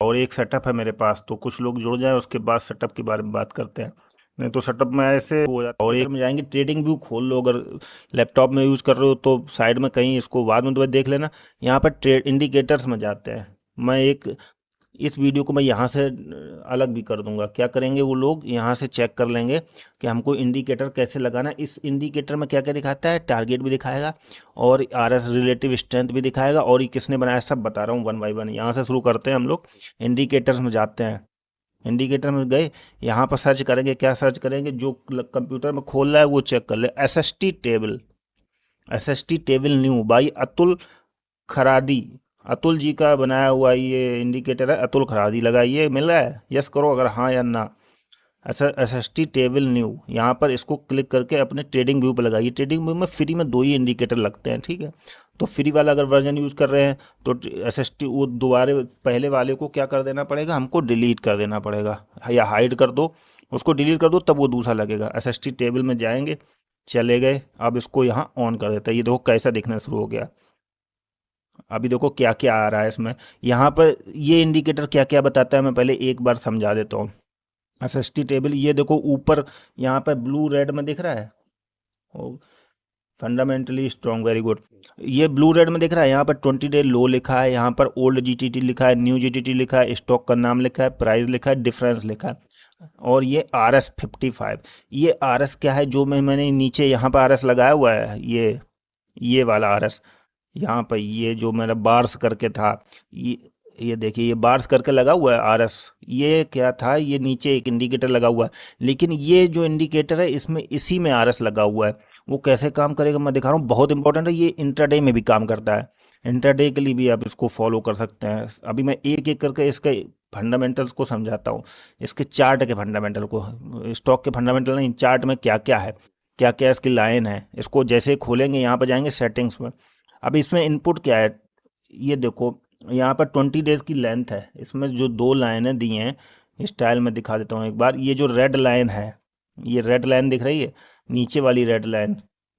और एक सेटअप है मेरे पास, तो कुछ लोग जुड़ जाएं उसके बाद सेटअप के बारे में बात करते हैं। नहीं तो सेटअप में ऐसे हो जाता है। और एक में जाएंगे, ट्रेडिंग व्यू खोल लो, अगर लैपटॉप में यूज़ कर रहे हो तो साइड में कहीं इसको बाद में तो देख लेना। यहाँ पर ट्रेड इंडिकेटर्स में जाते हैं। मैं एक इस वीडियो को मैं यहाँ से अलग भी कर दूंगा। क्या करेंगे वो लोग यहाँ से चेक कर लेंगे कि हमको इंडिकेटर कैसे लगाना है। इस इंडिकेटर में क्या क्या दिखाता है, टारगेट भी दिखाएगा और आरएस रिलेटिव स्ट्रेंथ भी दिखाएगा, और ये किसने बनाया सब बता रहा हूँ वन बाय वन। यहाँ से शुरू करते हैं हम लोग, इंडिकेटर्स में जाते हैं। इंडिकेटर में गए, यहाँ पर सर्च करेंगे। क्या सर्च करेंगे, जो कंप्यूटर में खोल रहा है वो चेक कर ले। SST table, SST table new by Atul Kharadi. Atul ji का बनाया हुआ ये इंडिकेटर है, अतुल खरादी लगाइए। मिल रहा है, यस करो अगर हाँ या ना। एसएसटी टेबल न्यू, यहाँ पर इसको क्लिक करके अपने ट्रेडिंग व्यू पर लगाइए। ट्रेडिंग व्यू में फ्री में 2 ही इंडिकेटर लगते हैं, ठीक है। तो फ्री वाला अगर वर्जन यूज़ कर रहे हैं तो एसएसटी वो दोबारा पहले वाले को क्या कर देना पड़ेगा, हमको डिलीट कर देना पड़ेगा, या हाइड कर दो, उसको डिलीट कर दो, तब वो दूसरा लगेगा। एसएसटी टेबल में जाएंगे, चले गए। अब इसको यहाँ ऑन कर देते हैं। ये देखो कैसा दिखना शुरू हो गया। अभी देखो क्या क्या आ रहा है इसमें। यहाँ पर ये इंडिकेटर क्या क्या बताता है मैं पहले एक बार समझा देता हूँ। एसएसटी टेबल, ये देखो ऊपर यहाँ पर ब्लू रेड में दिख रहा है, फंडामेंटली स्ट्रॉन्ग, वेरी गुड। ये ब्लू रेड में दिख रहा है, यहाँ पर 20 डे लो लिखा है, यहाँ पर ओल्ड जीटीटी लिखा है, न्यू जीटीटी लिखा है, स्टॉक का नाम लिखा है, प्राइस लिखा है, डिफरेंस लिखा है। और ये RS 55, ये RS क्या है, जो मैंने नीचे यहाँ पर RS लगाया हुआ है, ये वाला RS, यहाँ पर ये जो मेरा बार्स करके था, ये देखिए ये बार्स करके लगा हुआ है RS। ये क्या था, ये नीचे एक इंडिकेटर लगा हुआ है, लेकिन ये जो इंडिकेटर है इसमें इसी में RS लगा हुआ है। वो कैसे काम करेगा मैं दिखा रहा हूँ, बहुत इंपॉर्टेंट है। ये इंट्राडे में भी काम करता है, इंट्राडे के लिए भी आप इसको फॉलो कर सकते हैं। अभी मैं एक एक करके इसके फंडामेंटल्स को समझाता हूँ, इसके चार्ट के फंडामेंटल को, स्टॉक के फंडामेंटल नहीं, चार्ट में क्या क्या है, क्या क्या इसकी लाइन है। इसको जैसे ही खोलेंगे यहाँ पर जाएंगे सेटिंग्स में। अब इसमें इनपुट क्या है, ये देखो यहाँ पर 20 डेज की लेंथ है, इसमें जो 2 लाइनें दी हैं, स्टाइल में दिखा देता हूँ एक बार। ये जो रेड लाइन है, ये रेड लाइन दिख रही है, नीचे वाली रेड लाइन,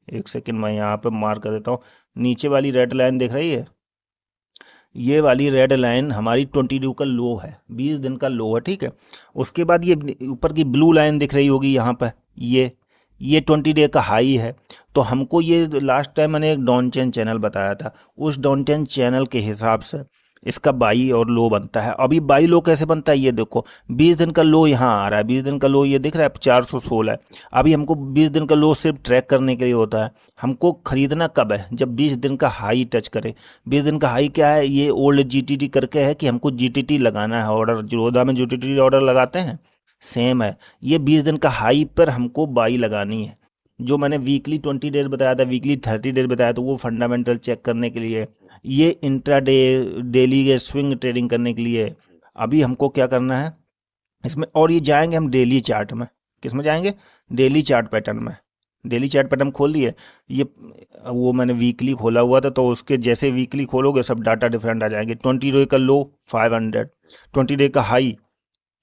एक सेकंड मैं यहाँ पे मार्क कर देता हूँ। नीचे वाली रेड लाइन दिख रही है, ये वाली रेड लाइन हमारी 20 डे का लो है, 20 दिन का लो है, ठीक है। उसके बाद ये ऊपर की ब्लू लाइन दिख रही होगी यहाँ पर, ये 20 डे का हाई है। तो हमको ये लास्ट टाइम मैंने एक डॉन चेन चैनल बताया था, उस डॉन चेन चैनल के हिसाब से इसका बाई और लो बनता है। अभी बाई लो कैसे बनता है, ये देखो 20 दिन का लो यहाँ आ रहा है, 20 दिन का लो ये दिख रहा है 416 है। अभी हमको 20 दिन का लो सिर्फ ट्रैक करने के लिए होता है, हमको खरीदना कब है, जब 20 दिन का हाई टच करे। 20 दिन का हाई क्या है, ये ओल्ड जीटीटी करके है कि हमको जीटीटी लगाना है, ऑर्डर जिरोधा में जीटीटी ऑर्डर लगाते हैं, सेम है। ये 20 दिन का हाई पर हमको बाई लगानी है। जो मैंने वीकली 20 डेज बताया था, वीकली 30 डेज बताया, तो वो फंडामेंटल चेक करने के लिए, ये इंट्राडे डेली के स्विंग ट्रेडिंग करने के लिए। अभी हमको क्या करना है इसमें, और ये जाएंगे हम डेली चार्ट में। किस में जाएंगे, डेली चार्ट पैटर्न में। डेली चार्ट पैटर्न खोल दिए, ये वो मैंने वीकली खोला हुआ था, तो उसके जैसे वीकली खोलोगे सब डाटा डिफरेंट आ जाएंगे। 20 डे का लो 500, 20 डे का हाई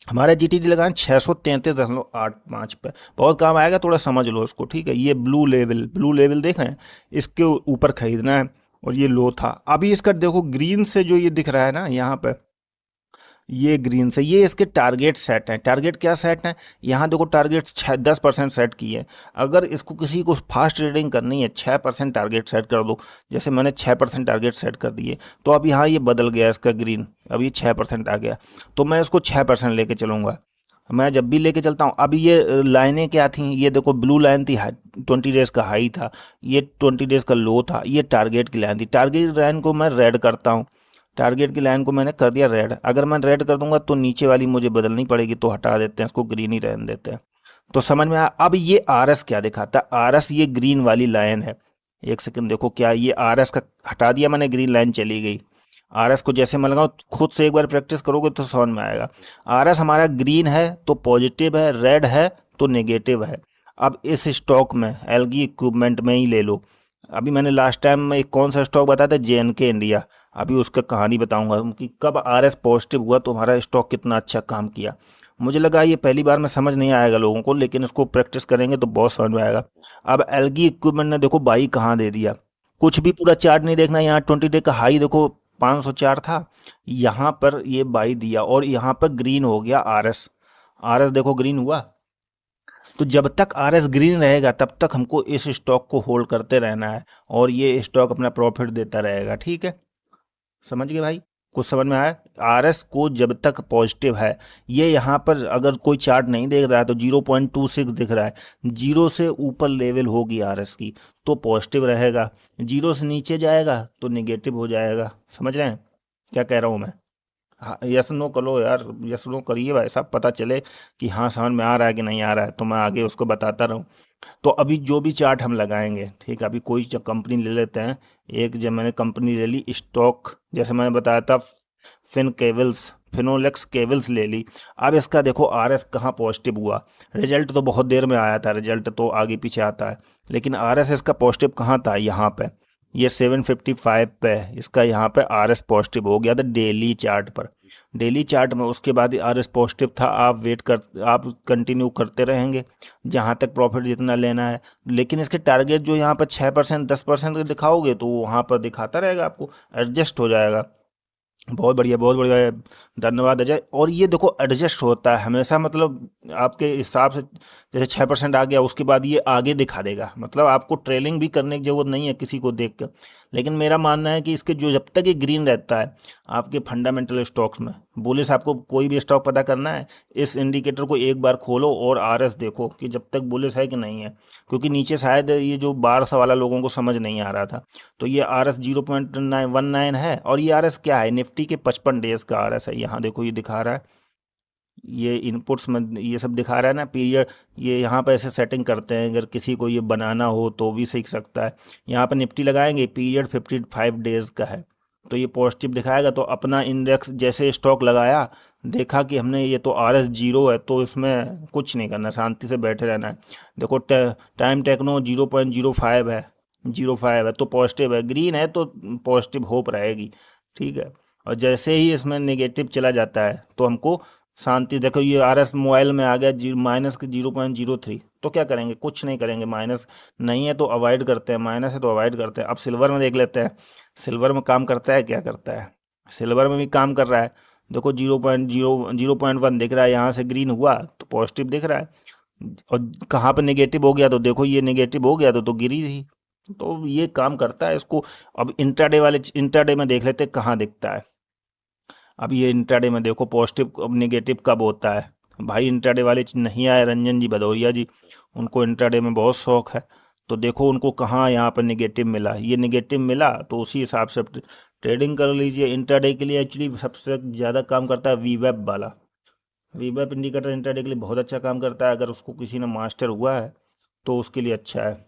हमारा जीटीडी लगाएं 633.85 पे, बहुत काम आएगा, थोड़ा समझ लो इसको, ठीक है। ये ब्लू लेवल, ब्लू लेवल देख रहे हैं, इसके ऊपर खरीदना है, और ये लो था। अभी इसका देखो ग्रीन से जो ये दिख रहा है ना यहाँ पे, ये ग्रीन से, ये इसके टारगेट सेट हैं। टारगेट क्या सेट हैं, यहाँ देखो टारगेट 10% सेट की है। अगर इसको किसी को फास्ट ट्रेडिंग करनी है, 6% टारगेट सेट कर दो, जैसे मैंने 6% टारगेट सेट कर दिए, तो अब यहाँ ये बदल गया इसका ग्रीन, अब ये 6% आ गया, तो मैं इसको 6% लेके चलूँगा। मैं जब भी लेके चलता हूँ, अभी ये लाइनें क्या थी, ये देखो ब्लू लाइन थी, 20 डेज का हाई था, ये 20 डेज का लो था, ये टारगेट की लाइन थी। टारगेट लाइन को मैं रेड करता हूँ, टारगेट की लाइन को मैंने कर दिया रेड। अगर मैं रेड कर दूंगा तो नीचे वाली मुझे बदलनी पड़ेगी, तो हटा देते हैं इसको, ग्रीन ही रहने देते हैं। तो समझ में आया। अब ये RS क्या दिखाता है, RS ये ग्रीन वाली लाइन है। एक सेकंड देखो, क्या ये RS का हटा दिया मैंने, ग्रीन लाइन चली गई। RS को जैसे मैं लगाऊं, खुद से एक बार प्रैक्टिस करोगे तो समझ में आएगा। RS हमारा ग्रीन है तो पॉजिटिव है, रेड है तो नेगेटिव है। अब इस स्टॉक में एलगी इक्विपमेंट में ही ले लो। अभी मैंने लास्ट टाइम में एक कौन सा स्टॉक बताया था, JNK इंडिया। अभी उसका कहानी बताऊंगा कि कब RS पॉजिटिव हुआ तो हमारा स्टॉक कितना अच्छा काम किया। मुझे लगा ये पहली बार में समझ नहीं आएगा लोगों को, लेकिन इसको प्रैक्टिस करेंगे तो बहुत समझ में आएगा। अब एलगी इक्विपमेंट ने देखो बाई कहाँ दे दिया, कुछ भी पूरा चार्ट नहीं देखना। यहाँ 20 डे का हाई देखो 504 था, यहाँ पर ये बाई दिया और यहाँ पर ग्रीन हो गया आरएस। आरएस देखो ग्रीन हुआ। तो जब तक आरएस ग्रीन रहेगा तब तक हमको इस स्टॉक को होल्ड करते रहना है और ये स्टॉक अपना प्रॉफिट देता रहेगा। ठीक है, समझ गए भाई? कुछ समझ में आया? आरएस को जब तक पॉजिटिव है, ये यहाँ पर अगर कोई चार्ट नहीं देख रहा है तो 0.26 दिख रहा है, जीरो से ऊपर लेवल होगी आरएस की तो पॉजिटिव रहेगा, जीरो से नीचे जाएगा तो निगेटिव हो जाएगा। समझ रहे हैं क्या कह रहा हूँ मैं? हाँ, यस नो करो यार, यस नो करिए भाई साहब, पता चले कि हाँ समझ में आ रहा है कि नहीं आ रहा है, तो मैं आगे उसको बताता रहूँ। तो अभी जो भी चार्ट हम लगाएंगे, ठीक है, अभी कोई कंपनी ले लेते हैं। एक जब मैंने कंपनी ले ली स्टॉक, जैसे मैंने बताया था फिनोलेक्स केबल्स ले ली। अब इसका देखो आरएस कहाँ पॉजिटिव हुआ, रिजल्ट तो बहुत देर में आया था, रिजल्ट तो आगे पीछे आता है, लेकिन आरएस इसका पॉजिटिव कहाँ था, यहाँ पे ये 755 पे इसका यहाँ पे आरएस पॉजिटिव हो गया था डेली चार्ट पर। डेली चार्ट में उसके बाद आरएस पॉजिटिव था। आप कंटिन्यू करते रहेंगे जहाँ तक प्रॉफिट जितना लेना है, लेकिन इसके टारगेट जो यहाँ पर 6% 10% के दिखाओगे तो वहाँ पर दिखाता रहेगा, आपको एडजस्ट हो जाएगा। बहुत बढ़िया, बहुत बढ़िया, धन्यवाद अजय। और ये देखो एडजस्ट होता है हमेशा, मतलब आपके हिसाब से जैसे 6% आ गया उसके बाद ये आगे दिखा देगा, मतलब आपको ट्रेलिंग भी करने की जरूरत नहीं है किसी को देख कर। लेकिन मेरा मानना है कि इसके जो जब तक ये ग्रीन रहता है आपके फंडामेंटल स्टॉक्स में, बुलिश आपको कोई भी स्टॉक पता करना है, इस इंडिकेटर को एक बार खोलो और आरएस देखो कि जब तक बुलिश है कि नहीं है, क्योंकि नीचे शायद ये जो 1200 वाला लोगों को समझ नहीं आ रहा था। तो ये आर एस 0.19 है और ये आर एस क्या है, निफ्टी के 55 डेज का आर एस है। यहाँ देखो ये दिखा रहा है, ये इनपुट्स में ये सब दिखा रहा है ना पीरियड। ये यहाँ पर ऐसे सेटिंग करते हैं, अगर किसी को ये बनाना हो तो भी सीख सकता है। यहाँ पर निफ्टी लगाएंगे, पीरियड 55 डेज का है, तो ये पॉजिटिव दिखाएगा। तो अपना इंडेक्स जैसे स्टॉक लगाया, देखा कि हमने ये तो आर एस जीरो है, तो इसमें कुछ नहीं करना, शांति से बैठे रहना है। देखो टाइम टेक्नो 0.05 है, 0.5 है तो पॉजिटिव है, ग्रीन है तो पॉजिटिव होप रहेगी। ठीक है, और जैसे ही इसमें नेगेटिव चला जाता है तो हमको शांति। देखो ये आर एस मोबाइल में आ गया माइनस के 0.03, तो क्या करेंगे, कुछ नहीं करेंगे। माइनस नहीं है तो अवॉइड करते हैं, माइनस है तो अवॉइड करते हैं। अब सिल्वर में देख लेते हैं, सिल्वर में काम करता है, क्या करता है, सिल्वर में भी काम कर रहा है। देखो 0.1 दिख रहा है, यहाँ से ग्रीन हुआ तो पॉजिटिव दिख रहा है, और कहाँ पे नेगेटिव हो गया तो देखो ये नेगेटिव हो गया तो गिरी थी। तो ये काम करता है इसको। अब इंट्राडे में देख लेते हैं कहाँ दिखता है। अब ये इंट्राडे में देखो पॉजिटिव अब नेगेटिव कब होता है भाई। इंट्राडे वाले नहीं आए रंजन जी भदौरिया जी, उनको इंट्राडे में बहुत शौक है। तो देखो उनको कहाँ यहाँ पर नेगेटिव मिला, ये नेगेटिव मिला तो उसी हिसाब से ट्रेडिंग कर लीजिए। इंट्राडे के लिए एक्चुअली सबसे ज़्यादा काम करता है वीवेब वाला। वीवेब इंडिकेटर इंट्राडे के लिए बहुत अच्छा काम करता है, अगर उसको किसी ने मास्टर हुआ है तो उसके लिए अच्छा है।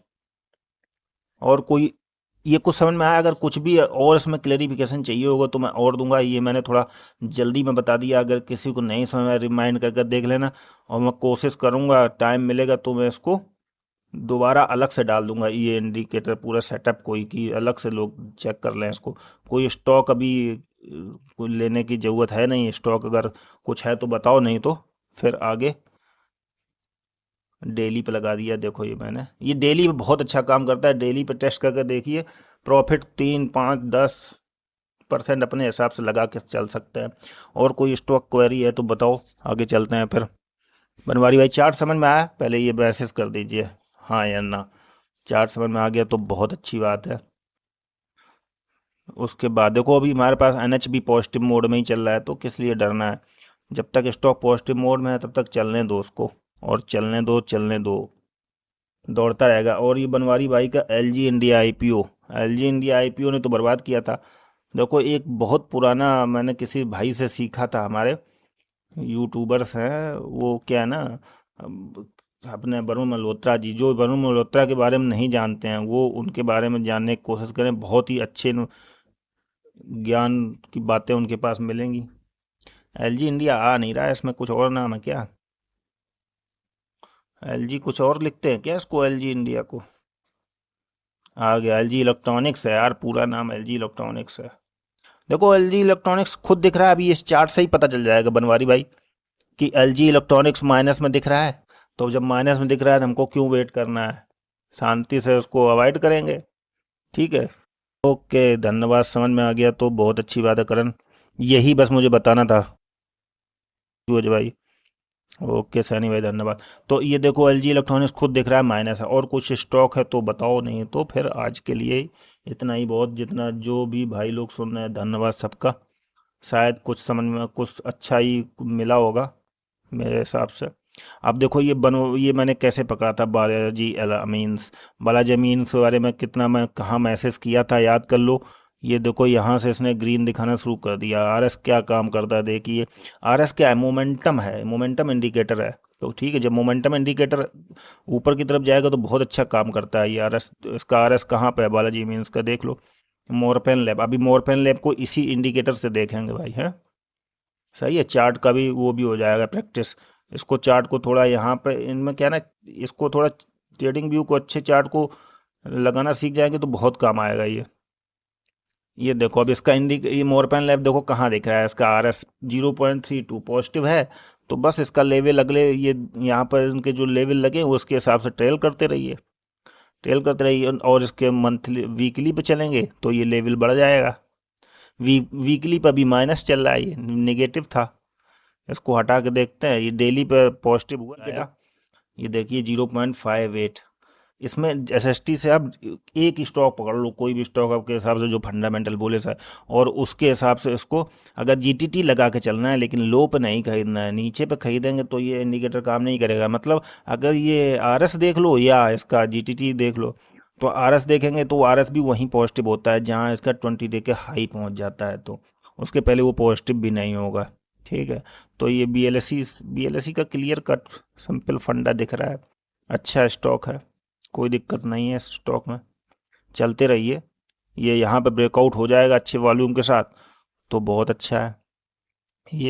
और कोई ये कुछ समझ में आया? अगर कुछ भी और इसमें क्लेरिफिकेशन चाहिए होगा तो मैं और दूंगा। ये मैंने थोड़ा जल्दी में बता दिया, अगर किसी को नहीं समझ में रिमाइंड करके देख लेना, और मैं कोशिश करूंगा टाइम मिलेगा तो मैं इसको दोबारा अलग से डाल दूंगा, ये इंडिकेटर पूरा सेटअप कोई कि अलग से लोग चेक कर लें इसको। कोई स्टॉक अभी कोई लेने की ज़रूरत है नहीं, स्टॉक अगर कुछ है तो बताओ, नहीं तो फिर आगे। डेली पे लगा दिया, देखो ये मैंने, ये डेली पे बहुत अच्छा काम करता है, डेली पे टेस्ट करके देखिए, प्रॉफिट 3 5 10% अपने हिसाब से लगा के चल सकते हैं। और कोई स्टॉक क्वेरी है तो बताओ, आगे चलते हैं फिर। बनवारी भाई चार्ट समझ में आया? पहले ये मैसेज कर दीजिए हाँ या ना। चार्ट समझ में आ गया तो बहुत अच्छी बात है। उसके बाद देखो अभी हमारे पास एनएच भी पॉजिटिव मोड में ही चल रहा है, तो किस लिए डरना है। जब तक स्टॉक पॉजिटिव मोड में है तब तक चलने दो उसको, और चलने दो चलने दो, दौड़ता रहेगा। और ये बनवारी भाई का LG India IPO, LG India IPO ने तो बर्बाद किया था। देखो एक बहुत पुराना मैंने किसी भाई से सीखा था, हमारे यूट्यूबर्स हैं वो, क्या है ना, अब अपने वरुण मल्होत्रा जी, जो वरुण मल्होत्रा के बारे में नहीं जानते हैं वो उनके बारे में जानने की कोशिश करें, बहुत ही अच्छे ज्ञान की बातें उनके पास मिलेंगी। एलजी इंडिया आ नहीं रहा है, इसमें कुछ और नाम है क्या? एलजी कुछ और लिखते हैं क्या इसको, एलजी इंडिया को? आ गया, एलजी इलेक्ट्रॉनिक्स है यार, पूरा नाम एलजी इलेक्ट्रॉनिक्स है। देखो एलजी इलेक्ट्रॉनिक्स खुद दिख रहा है, अभी इस चार्ट से ही पता चल जाएगा बनवारी भाई कि एलजी इलेक्ट्रॉनिक्स माइनस में दिख रहा है। तो जब माइनस में दिख रहा है तो हमको क्यों वेट करना है, शांति से उसको अवॉइड करेंगे। ठीक है, ओके, धन्यवाद, समझ में आ गया तो बहुत अच्छी बात है करण। यही बस मुझे बताना था सूरज भाई। ओके सैनी भाई, धन्यवाद। तो ये देखो एलजी इलेक्ट्रॉनिक्स खुद दिख रहा है माइनस है, और कुछ स्टॉक है तो बताओ, नहीं तो फिर आज के लिए इतना ही बहुत। जितना जो भी भाई लोग सुन रहे हैं, धन्यवाद सबका। शायद कुछ समझ में कुछ अच्छा ही मिला होगा मेरे हिसाब से। अब देखो ये बनो, ये मैंने कैसे पकड़ा था बालाजी मीन्स, बालाजी मीन्स के बारे में कितना मैं कहाँ मैसेज किया था, याद कर लो। ये देखो यहाँ से इसने ग्रीन दिखाना शुरू कर दिया। आरएस क्या काम करता है देखिए। आरएस क्या है, मोमेंटम है, मोमेंटम इंडिकेटर है। तो ठीक है, जब मोमेंटम इंडिकेटर ऊपर की तरफ जाएगा तो बहुत अच्छा काम करता है ये आरएस। इसका आरएस कहाँ पे है बालाजी मीन्स का, देख लो। मोरपेन लैब, अभी मोरपेन लैब को इसी इंडिकेटर से देखेंगे भाई, है सही है। चार्ट का भी वो भी हो जाएगा प्रैक्टिस। इसको चार्ट को थोड़ा यहाँ पे इनमें क्या है ना, इसको थोड़ा ट्रेडिंग व्यू को अच्छे चार्ट को लगाना सीख जाएंगे तो बहुत काम आएगा ये देखो अब इसका ये मोरपेन लैब देखो कहाँ दिख रहा है, इसका आर एस 0.32 पॉजिटिव है। तो बस इसका लेवल अगले ये यहाँ पर इनके जो लेवल लगे हैं, उसके हिसाब से ट्रेल करते रहिए, ट्रेल करते रहिए। और इसके मंथली वीकली पे चलेंगे तो ये लेवल बढ़ जाएगा। वीकली पर भी माइनस चल रहा है, ये नेगेटिव था। इसको हटा के देखते हैं, ये डेली पर पॉजिटिव हुआ आया। ये देखिए 0.58। इसमें एसएसटी से आप एक स्टॉक पकड़ लो, कोई भी स्टॉक आपके हिसाब से जो फंडामेंटल बोले सर, और उसके हिसाब से इसको अगर जीटीटी लगा के चलना है, लेकिन लो पे नहीं खरीदना है। नीचे पे खरीदेंगे तो ये इंडिकेटर काम नहीं करेगा। मतलब अगर ये आरएस देख लो या इसका जीटीटी देख लो, तो आरएस देखेंगे तो आरएस भी वहीं पॉजिटिव होता है जहाँ इसका 20 डे के हाई पहुँच जाता है। तो उसके पहले वो पॉजिटिव भी नहीं होगा। ठीक है, तो ये बीएलएससी का क्लियर कट सिंपल फंडा दिख रहा है। अच्छा स्टॉक है, कोई दिक्कत नहीं है इस स्टॉक में, चलते रहिए। ये यहाँ पे ब्रेकआउट हो जाएगा अच्छे वॉल्यूम के साथ तो बहुत अच्छा है। ये